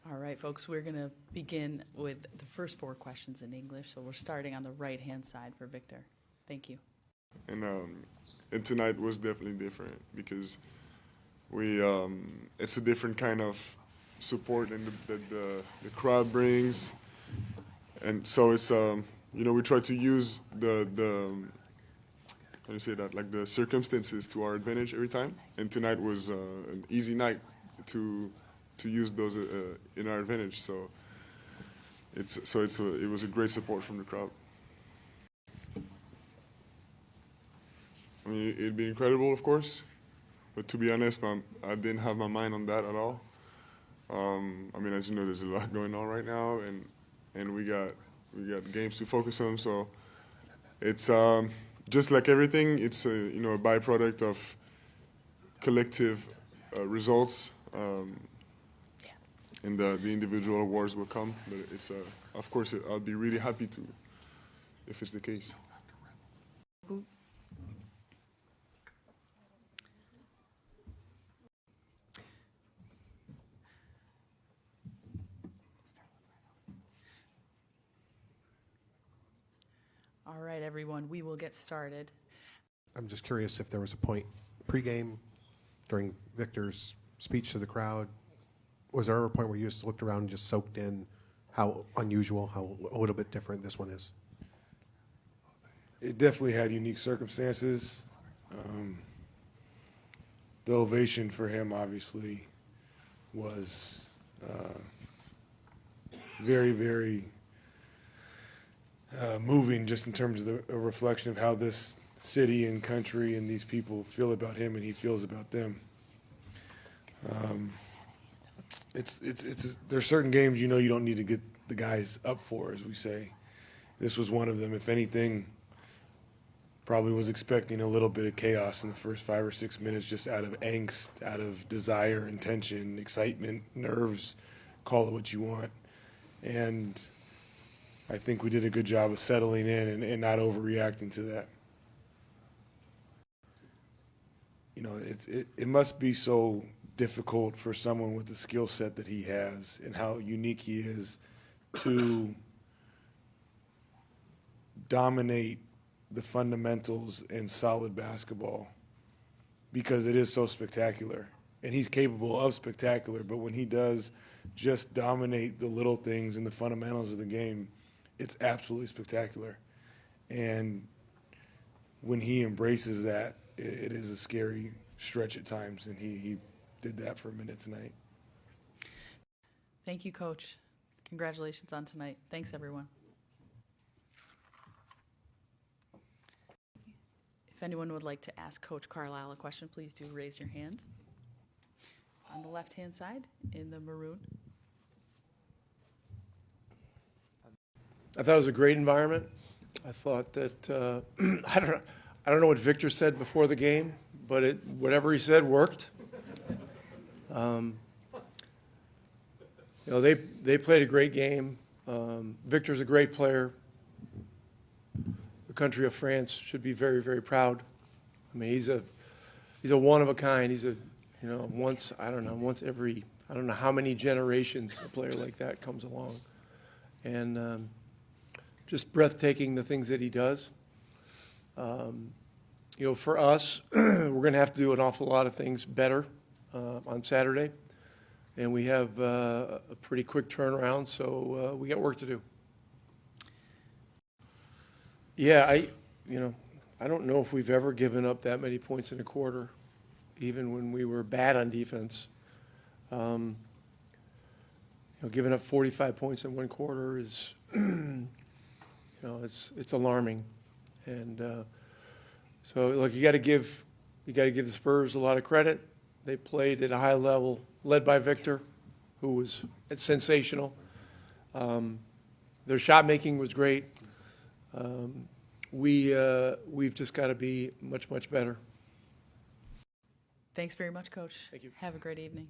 All right, folks, we're going to begin with the first 4 questions in English. So we're starting on the right-hand side for Victor. Thank you. And tonight was definitely different because it's a different kind of support that the crowd brings, and so it's we try to use the how do you say that, like the circumstances to our advantage every time. And tonight was an easy night to use those in our advantage. So it was a great support from the crowd. I mean, it'd be incredible, of course, but to be honest, I didn't have my mind on that at all. I mean, as you know, there's a lot going on right now, and we got games to focus on. So it's just like everything. It's a byproduct of collective results, and the individual awards will come. But it's of course I'll be really happy to if it's the case. All right, everyone, we will get started. I'm just curious if there was a point pregame during Victor's speech to the crowd. Was there ever a point where you just looked around and just soaked in how unusual, how a little bit different this one is? It definitely had unique circumstances. The ovation for him obviously was very, very moving, just in terms of a reflection of how this city and country and these people feel about him and he feels about them. There's certain games you don't need to get the guys up for, as we say. This was one of them. If anything, probably was expecting a little bit of chaos in the first 5 or 6 minutes, just out of angst, out of desire, intention, excitement, nerves, call it what you want. And I think we did a good job of settling in and not overreacting to that. It must be so difficult for someone with the skill set that he has and how unique he is to dominate the fundamentals in solid basketball, because it is so spectacular. And he's capable of spectacular, but when he does just dominate the little things and the fundamentals of the game, it's absolutely spectacular. And when he embraces that, it is a scary stretch at times, and he did that for a minute tonight. Thank you, Coach. Congratulations on tonight. Thanks, everyone. If anyone would like to ask Coach Carlisle a question, please do raise your hand. On the left-hand side, in the maroon. I thought it was a great environment. I thought that I don't know what Victor said before the game, but whatever he said worked. They played a great game. Victor's a great player. The country of France should be very, very proud. I mean, he's a one of a kind. He's once every, I don't know how many generations a player like that comes along. And just breathtaking, the things that he does. For us, we're going to have to do an awful lot of things better on Saturday. And we have a pretty quick turnaround, so we got work to do. Yeah, I don't know if we've ever given up that many points in a quarter, even when we were bad on defense. Giving up 45 points in one quarter is, it's alarming. And so, look, you got to give the Spurs a lot of credit. They played at a high level, led by Victor, who was sensational. Their shot making was great. We've just got to be much, much better. Thanks very much, Coach. Thank you. Have a great evening.